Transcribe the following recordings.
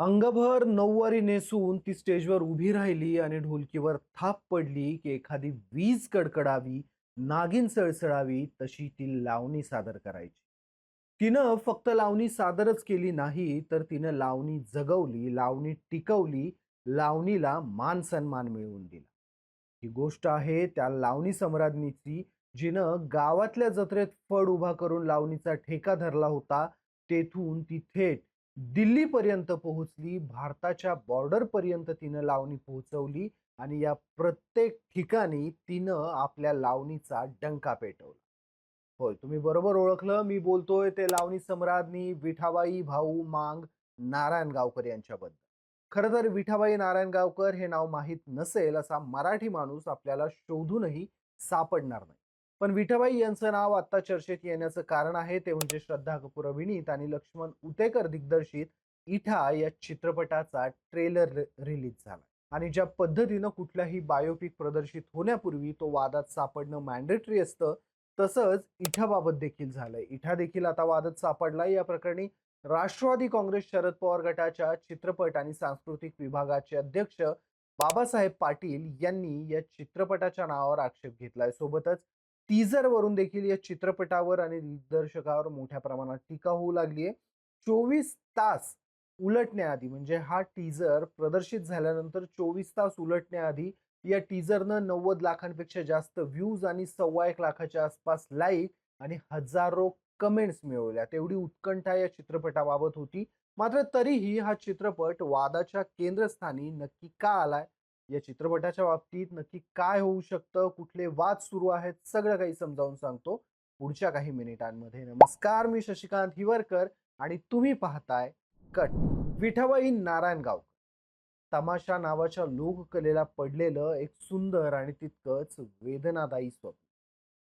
अंगभर नऊवारी नेसून ती स्टेजवर उभी राहिली आणि ढोलकीवर थाप पडली की एखादी वीज कडकडावी, नागिन सळसळावी तशी ती लावणी सादर करायची. तिनं फक्त लावणी सादरच केली नाही, तर तिनं लावणी जगवली, लावणी टिकवली, लावणीला मान सन्मान मिळवून दिला. ही गोष्ट आहे त्या लावणी सम्राज्ञीची, जिनं गावातल्या जत्रेत फड उभा करून लावणीचा ठेका धरला होता. तेथून ती थेट दिल्लीपर्यंत पोहोचली. भारताच्या बॉर्डरपर्यंत तिनं लावणी पोहोचवली आणि या प्रत्येक ठिकाणी तिनं आपल्या लावणीचा डंका पेटवला. होय, तुम्ही बरोबर ओळखलं. मी बोलतोय ते लावणी सम्राज्ञी विठाबाई भाऊ मांग नारायणगावकर यांच्याबद्दल. खरं तर विठाबाई नारायणगावकर हे नाव माहीत नसेल असा मराठी माणूस आपल्याला शोधूनही सापडणार नाही. पण विठाबाई यांचं नाव आता चर्चेत येण्याचं कारण आहे ते म्हणजे श्रद्धा कपूर अभिनीत आणि लक्ष्मण उतेकर दिग्दर्शित इठा या चित्रपटाचा ट्रेलर रिलीज झाला. आणि ज्या पद्धतीनं कुठलाही बायोपिक प्रदर्शित होण्यापूर्वी तो वादात सापडणं मॅन्डेटरी असतं, तसंच इठाबाबत देखील झालंय. इठा देखील आता वादात सापडलाय. या प्रकरणी राष्ट्रवादी काँग्रेस शरद पवार गटाच्या चित्रपट आणि सांस्कृतिक विभागाचे अध्यक्ष बाबासाहेब पाटील यांनी या चित्रपटाच्या नावावर आक्षेप घेतलाय. सोबतच टीझर वरून देखील या चित्रपटावर आणि दिग्दर्शकावर मोठ्या प्रमाणात टीका होऊ लागली आहे. 24 तास उलटण्याआधी म्हणजे हा टीझर प्रदर्शित झाल्यानंतर 24 तास उलटण्याआधी या टीझरनं 90 लाखांपेक्षा जास्त व्ह्यूज आणि 1.25 लाखाच्या आसपास लाईक आणि हजारो कमेंट्स मिळवल्या. तेवढी उत्कंठा या चित्रपटाबाबत होती. मात्र तरीही हा चित्रपट वादाच्या केंद्रस्थानी नक्की का आलाय? या चित्रपटाच्या बाबतीत नक्की काय होऊ शकतं? कुठले वाद सुरू आहेत? सगळं काही समजावून सांगतो पुढच्या काही मिनिटांमध्ये. नमस्कार, मी शशिकांत हिवरकर आणि तुम्ही पाहताय कट. विठाबाई नारायणगाव तमाशा नावाच्या लोककलेला पडलेलं एक सुंदर आणि तितकंच वेदनादायी स्वप्न.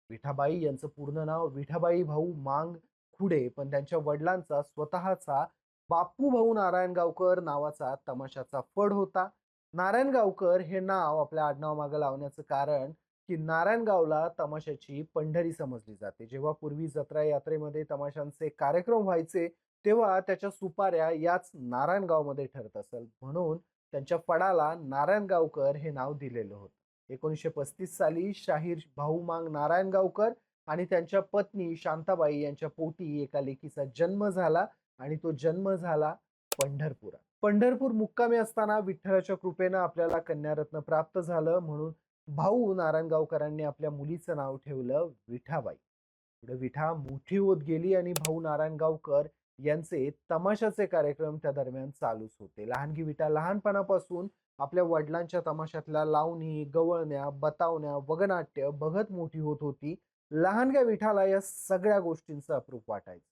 विठाबाई यांचं पूर्ण नाव विठाबाई भाऊ मांग खुडे, पण त्यांच्या वडिलांचा स्वतःचा बापू भाऊ नारायणगावकर नावाचा तमाशाचा फड होता. नारायणगावकर हे नाव आपल्या आडनावामागे लावण्याचं कारण की नारायणगावला तमाशाची पंढरी समजली जाते. जेव्हा पूर्वी जत्रा यात्रेमध्ये तमाशांचे कार्यक्रम व्हायचे, तेव्हा त्याच्या सुपाऱ्या याच नारायणगावमध्ये ठरत असेल, म्हणून त्यांच्या फडाला नारायणगावकर हे नाव दिलेलं होतं. 1935 साली शाहीर भाऊ मांग नारायणगावकर आणि त्यांच्या पत्नी शांताबाई यांच्या पोटी एका लेकीचा जन्म झाला आणि तो जन्म झाला पंढरपुरात. पंढरपूर मुक्कामी असताना विठ्ठलाच्या कृपेनं आपल्याला कन्यारत्न प्राप्त झालं, म्हणून भाऊ नारायणगावकरांनी आपल्या मुलीचं नाव ठेवलं विठाबाई. पुढे विठा मोठी होत गेली आणि भाऊ नारायणगावकर यांचे तमाशाचे कार्यक्रम त्या दरम्यान चालूच होते. लहानगी विठा लहानपणापासून आपल्या वडिलांच्या तमाशातल्या लावणी, गवळण्या, बतावण्या, वगनाट्य बघत मोठी होत होती. लहानग्या विठाला या सगळ्या गोष्टींचं अप्रूप वाटायचं.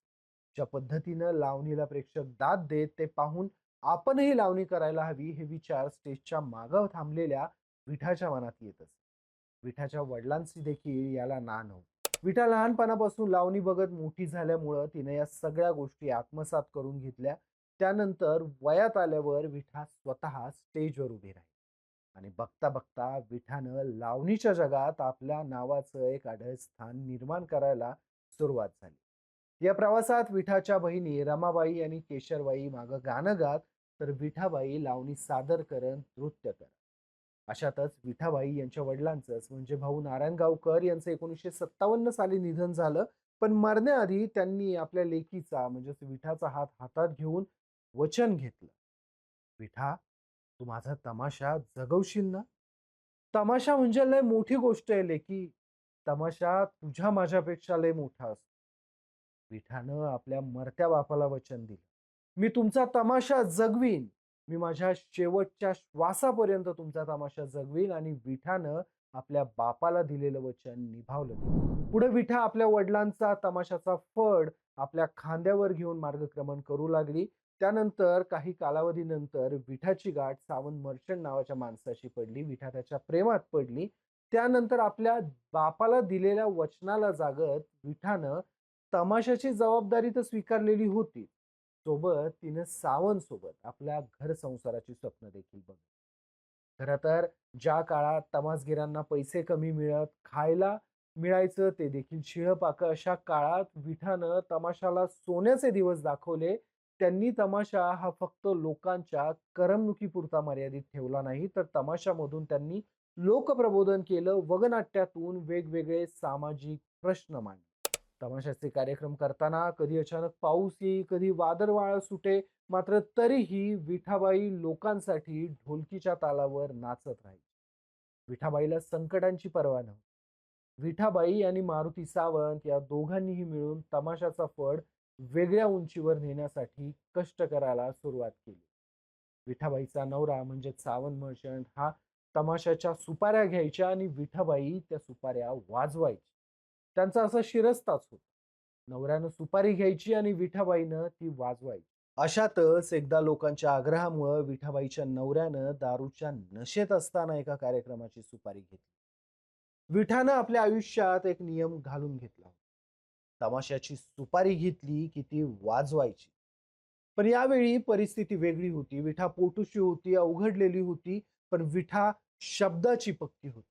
ज्या पद्धतीनं लावणीला प्रेक्षक दाद देत ते पाहून आपणही लावणी करायला हवी हे विचार स्टेजच्या मागं थांबलेल्या विठाच्या मनात येत असत. विठाच्या वडिलांची देखील याला ना नव्हती. विठा लहानपणापासून लावणी बघत मोठी झाल्यामुळं तिने या सगळ्या गोष्टी आत्मसात करून घेतल्या. त्यानंतर वयात आल्यावर विठा स्वतः स्टेजवर उभी राहिली आणि बघता बघता विठानं लावणीच्या जगात आपल्या नावाचं एक अढळ स्थान निर्माण करायला सुरुवात झाली. या प्रवासात विठाच्या बहिणी रमाबाई आणि केशरबाई मागं गाणं गात, तर विठाबाई लावणी सादर करत नृत्य करत. अशातच विठाबाई यांच्या वडिलांचंच म्हणजे भाऊ नारायणगावकर यांचं 1957 साली निधन झालं. पण मरण्याआधी त्यांनी आपल्या लेकीचा म्हणजे विठाचा हात हातात घेऊन वचन घेतलं, विठा, तू माझा तमाशा जगवशील ना? तमाशा म्हणजे लय मोठी गोष्ट आहे लेकी. तमाशा तुझ्या माझ्यापेक्षा लय मोठा असतो. विठानं आपल्या मरत्या बापाला वचन दिलं, मी तुमचा तमाशा जगवीन. मी माझ्या शेवटच्या श्वासापर्यंत तुमचा तमाशा जगवीन. आणि विठानं आपल्या बापाला दिलेलं वचन निभावलं. पुढे विठा आपल्या वडिलांचा तमाशाचा फड आपल्या खांद्यावर घेऊन मार्गक्रमण करू लागली. त्यानंतर काही कालावधीनंतर विठाची गाठ सावंत मर्चंट नावाच्या माणसाशी पडली. विठा त्याच्या प्रेमात पडली. त्यानंतर आपल्या बापाला दिलेल्या वचनाला जागत विठानं तमाशाची जबाबदारी तर स्वीकारलेली होती, सोबत तिने सावंत सोबत आपल्या घर संसाराची स्वप्न देखील बघ. खरं तर ज्या काळात तमासगीरांना पैसे कमी मिळत, खायला मिळायचं ते देखील शिळं पाकं, अशा काळात विठानं तमाशाला सोन्याचे दिवस दाखवले. त्यांनी तमाशा हा फक्त लोकांच्या करमणुकीपुरता मर्यादित ठेवला नाही, तर तमाशामधून त्यांनी लोकप्रबोधन केलं. वगनाट्यातून वेगवेगळे सामाजिक प्रश्न मांडले. तमाशाचे कार्यक्रम करताना कधी अचानक पाऊस येई, कधी वादळवारा सुटे, मात्र तरीही विठाबाई लोकांसाठी ढोलकीच्या तालावर नाचत राहील. विठाबाईला संकटांची पर्वा नव्हती. विठाबाई आणि मारुती सावंत या दोघांनीही मिळून तमाशाचा फड वेगळ्या उंचीवर नेण्यासाठी कष्ट करायला सुरुवात केली. विठाबाईचा नवरा म्हणजे सावंत मर्चंट हा तमाशाच्या सुपाऱ्या घ्यायच्या आणि विठाबाई त्या सुपाऱ्या वाजवायची. त्यांचा असा शिरस्ताच होता. नवऱ्यानं सुपारी घ्यायची आणि विठाबाईनं ती वाजवायची. अशातच एकदा लोकांच्या आग्रहामुळं विठाबाईच्या नवऱ्यानं दारूच्या नशेत असताना एका कार्यक्रमाची सुपारी घेतली. विठानं आपल्या आयुष्यात एक नियम घालून घेतला होता. तमाशाची सुपारी घेतली की ती वाजवायची. पण यावेळी परिस्थिती वेगळी होती. विठा पोटुशी होती, अवघडलेली होती, पण विठा शब्दाची पक्की होती.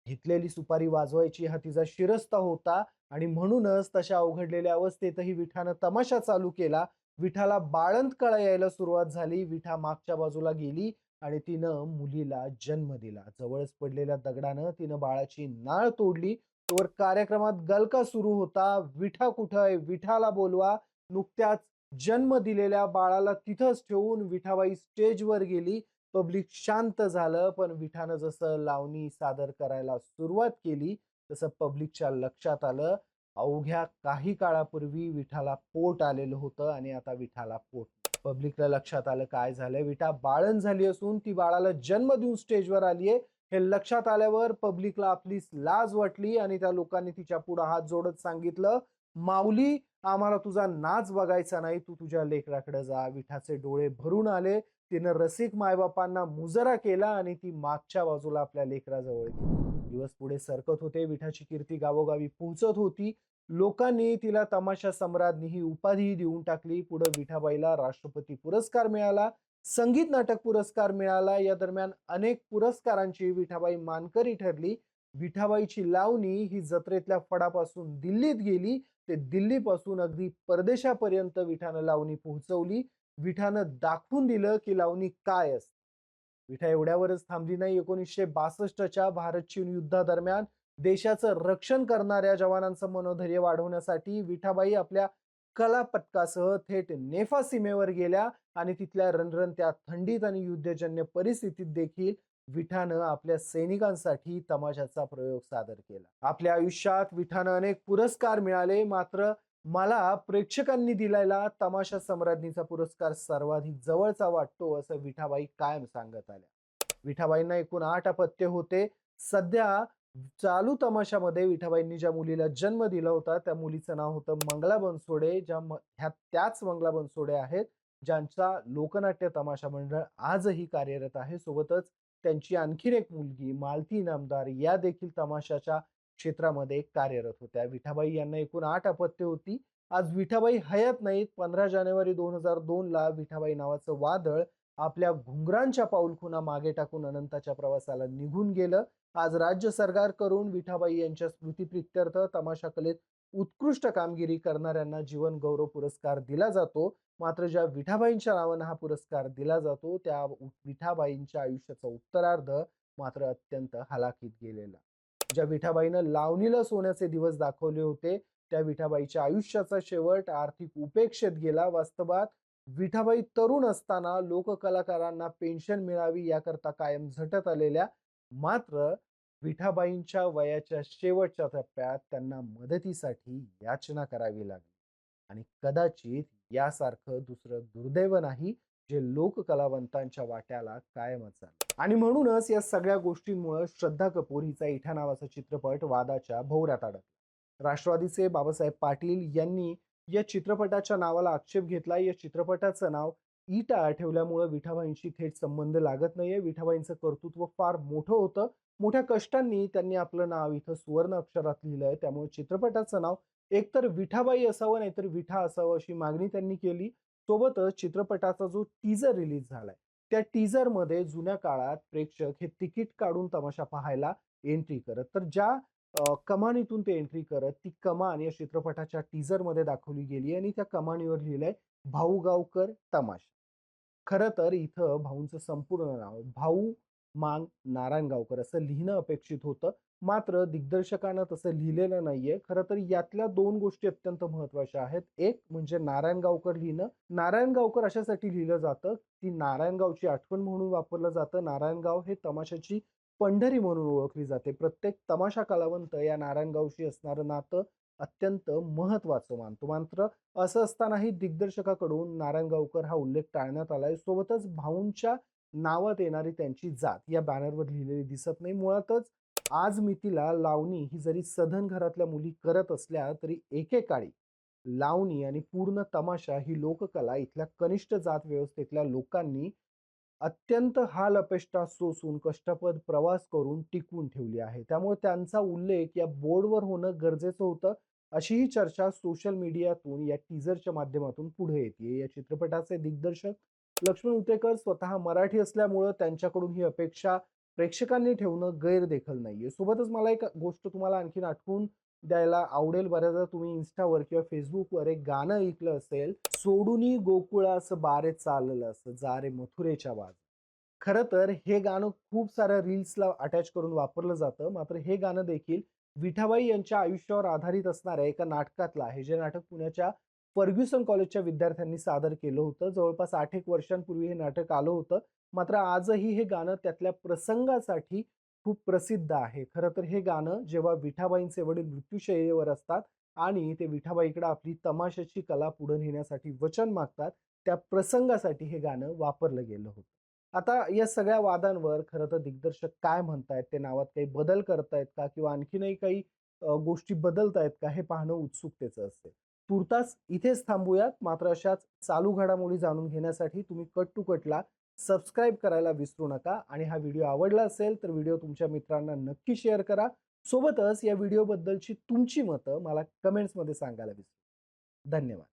घेतलेली सुपारी वाजवायची हा तिचा शिरस्ता होता आणि म्हणूनच तशा अवघडलेल्या अवस्थेतही विठानं तमाशा चालू केला. विठाला बाळंत कळा यायला सुरुवात झाली. विठा मागच्या बाजूला गेली आणि तिनं मुलीला जन्म दिला. जवळच पडलेल्या दगडानं तिनं बाळाची नाळ तोडली. तोवर कार्यक्रमात गलका सुरू होता. विठा कुठं आहे? विठाला बोलवा. नुकत्याच जन्म दिलेल्या बाळाला तिथंच ठेवून विठाबाई स्टेजवर गेली. पब्लिक शांत झालं, पण विठानं जसं लावणी सादर करायला सुरुवात केली, तसं पब्लिकच्या लक्षात आलं, अवघ्या काही काळापूर्वी विठाला पोट आलेलं होतं आणि आता विठाला पोट. पब्लिकला लक्षात आलं काय झालंय. विठा बाळंत झाली असून ती बाळाला जन्म देऊन स्टेजवर आलीये. हे लक्षात आल्यावर पब्लिकला आपली लाज वाटली आणि त्या लोकांनी तिच्या पुढे हात जोडत सांगितलं, "माऊली, आम्हाला तुझा नाच बघायचा नाही, तू तुझ्या लेकराकडे जा." विठाचे डोळे भरून आले. तिनं रसिक मायबापांना मुजरा केला आणि ती मागच्या बाजूला आपल्या लेकराजवळ गेली. दिवस पुढे सरकत होते. विठाची कीर्ती गावोगावी पोहोचत होती. लोकांनी तिला तमाशा सम्राज्ञी ही उपाधीही देऊन टाकली. पुढे विठाबाईला राष्ट्रपती पुरस्कार मिळाला, संगीत नाटक पुरस्कार मिळाला. या दरम्यान अनेक पुरस्कारांची विठाबाई मानकरी ठरली. विठाबाईची लावणी ही जत्रेतल्या फडापासून दिल्लीत गेली. ते दिल्लीपासून अगदी परदेशापर्यंत विठानं लावणी पोहोचवली. विठानं दाखवून दिलं की लावणी काय असते. विठा एवढ्यावरच थांबली नाही. 1962च्या भारत-चीन युद्धादरम्यान देशाचं रक्षण करणाऱ्या जवानांचं मनोधैर्य वाढवण्यासाठी विठाबाई आपल्या कला पथकासह थेट नेफा सीमेवर गेल्या आणि तिथल्या रणरणत्या थंडीत आणि युद्धजन्य परिस्थितीत देखील विठानं आपल्या सैनिकांसाठी तमाशाचा प्रयोग सादर केला. आपल्या आयुष्यात विठानं अनेक पुरस्कार मिळाले, मात्र मला प्रेक्षकांनी दिलेला तमाशा सम्राज्ञीचा पुरस्कार सर्वाधिक जवळचा वाटतो, असं विठाबाई कायम सांगत आल्या. विठाबाईंना एकूण 8 अपत्य होते. सध्या चालू तमाशामध्ये विठाबाईंनी ज्या मुलीला जन्म दिला होता, त्या मुलीचं नाव होतं मंगला बनसोडे. ह्या त्याच मंगला बनसोडे आहेत, ज्यांचा लोकनाट्य तमाशा मंडळ आजही कार्यरत आहे. सोबतच त्यांची आणखीन एक मुलगी मालती इनामदार या देखील तमाशाच्या क्षेत्रामध्ये कार्यरत होत्या. विठाबाई यांना एकूण 8 अपत्य होती. आज विठाबाई हयात नाहीत. 15 जानेवारी 2002 ला विठाबाई नावाचं वादळ आपल्या घुंगरांच्या पाऊलखुणा मागे टाकून अनंताच्या प्रवासाला निघून गेलं. आज राज्य सरकारकडून विठाबाई यांच्या स्मृतीप्रित्यर्थ तमाशा कलेत उत्कृष्ट कामगिरी करणाऱ्यांना जीवन गौरव पुरस्कार दिला जातो. मात्र ज्या विठाबाईंच्या नावानं हा पुरस्कार दिला जातो, त्या विठाबाईंच्या आयुष्याचा उत्तरार्ध मात्र अत्यंत हलाखीत गेलेला. ज्या विठाबाईनं लावणीला सोन्याचे दिवस दाखवले होते, त्या विठाबाईच्या आयुष्याचा शेवट आर्थिक उपेक्षेत गेला. वास्तवात विठाबाई तरुण असताना लोककलाकारांना पेन्शन मिळावी याकरता कायम झटत आलेल्या, मात्र विठाबाईंच्या वयाच्या शेवटच्या टप्प्यात त्यांना मदतीसाठी याचना करावी लागली आणि कदाचित यासारखं दुसरं दुर्दैव नाही जे लोककलावंतांच्या वाट्याला कायमच आलं. आणि म्हणूनच या सगळ्या गोष्टींमुळे श्रद्धा कपूर हिचा इठा नावाचा चित्रपट वादाच्या भोवऱ्यात अडकला. राष्ट्रवादीचे बाबासाहेब पाटील यांनी या चित्रपटाच्या नावाला आक्षेप घेतला. या चित्रपटाचं नाव इटा ठेवल्यामुळे विठाबाईंशी थेट संबंध लागत नाहीये. विठाबाईंचं कर्तृत्व फार मोठं होतं. मोठ्या कष्टांनी त्यांनी आपलं नाव इथं सुवर्ण अक्षरात लिहिलंय. त्यामुळे चित्रपटाचं नाव एकतर विठाबाई असावं नाहीतर विठा असावं अशी मागणी त्यांनी केली. सोबतच चित्रपटाचा जो टीजर रिलीज झालाय, त्या टीजरमध्ये जुन्या काळात प्रेक्षक हे तिकीट काढून तमाशा पाहायला एंट्री करत. तर ज्या कमानीतून ते एंट्री करत, ती कमान या चित्रपटाच्या टीजरमध्ये दाखवली गेली आणि त्या कमानीवर लिहिलंय भाऊ गावकर तमाशा. खरं तर इथं भाऊंचं संपूर्ण नाव भाऊ मांग नारायणगावकर असं लिहिणं अपेक्षित होतं. मात्र दिग्दर्शकानं तसं लिहिलेलं नाहीये. खरं तर यातल्या 2 गोष्टी अत्यंत महत्त्वाच्या आहेत. एक म्हणजे नारायणगावकर लिहिणं. नारायणगावकर अशासाठी लिहिलं जातं, की नारायणगावची आठवण म्हणून वापरलं जातं. नारायणगाव हे तमाशाची पंढरी म्हणून ओळखली जाते. प्रत्येक तमाशा कलावंत या नारायणगावशी असणारं नातं अत्यंत महत्त्वाचं मानतो. मात्र असं असतानाही दिग्दर्शकाकडून नारायणगावकर हा उल्लेख टाळण्यात आलाय. सोबतच भाऊंच्या नावात येणारी त्यांची जात या बॅनरवर लिहिलेली दिसत नाही. मुळातच आज मितीला लावणी ही जरी सधन घरातल्या मुली करत असल्या तरी एकेकाळी लावणी आणि पूर्ण तमाशा ही लोककला इथल्या कनिष्ठ जात व्यवस्थेतल्या लोकांनी अत्यंत हाल अपेष्टा सोसून कष्टप्रद प्रवास करून टिकवून ठेवली आहे. त्यामुळे त्यांचा उल्लेख या बोर्डवर होणं गरजेचं होतं. अशीही चर्चा सोशल मीडियातून या टीझरच्या माध्यमातून पुढे येते. या चित्रपटाचे दिग्दर्शक लक्ष्मण उतेकर स्वतः मराठी असल्यामुळं त्यांच्याकडून ही अपेक्षा प्रेक्षकांनी ठेवणं गैर देखील नाहीये. सोबतच मला एक गोष्ट तुम्हाला आणखीन आठवून द्यायला आवडेल. बऱ्याचदा तुम्ही Instaवर किंवा Facebookवर एक गाणं ऐकलं असेल, "सोडूनी गोकुळास बारे चाललंस, जा रे मथुरेच्या बाज." खरं तर हे गाणं खूप साऱ्या रील्सला अटॅच करून वापरलं जातं. मात्र हे गाणं देखील विठाबाई यांच्या आयुष्यावर आधारित असणाऱ्या एका नाटकातलं आहे. जे नाटक पुण्याच्या फर्ग्युसन कॉलेजच्या विद्यार्थ्यांनी सादर केलं होतं. जवळपास 8 एक वर्षांपूर्वी हे नाटक आलं होतं. मात्र आजही हे गाणं त्यातल्या प्रसंगासाठी खूप प्रसिद्ध आहे. खरं तर हे गाणं जेव्हा विठाबाईंचे वडील मृत्यूशय्येवर असतात आणि ते विठाबाईकडे आपली तमाशाची कला पुढे नेण्यासाठी वचन मागतात, त्या प्रसंगासाठी हे गाणं वापरलं गेलं होतं. आता या सगळ्या वादांवर खरं तर दिग्दर्शक काय म्हणतायत? ते नावात काही बदल करतायत का? किंवा आणखीनही काही गोष्टी बदलतायत का? हे पाहणं उत्सुकतेचं असते. तूर्तास इथेच थांबूयात. मात्र अशाच चालू घडामोडी जाणून घेण्यासाठी तुम्ही कट टू कटला सबस्क्राईब करायला विसरू नका आणि हा व्हिडिओ आवडला असेल तर व्हिडिओ तुमच्या मित्रांना नक्की शेअर करा. सोबतच या व्हिडिओबद्दलची तुमची मतं मला कमेंट्समध्ये सांगायला विसरू नका. धन्यवाद.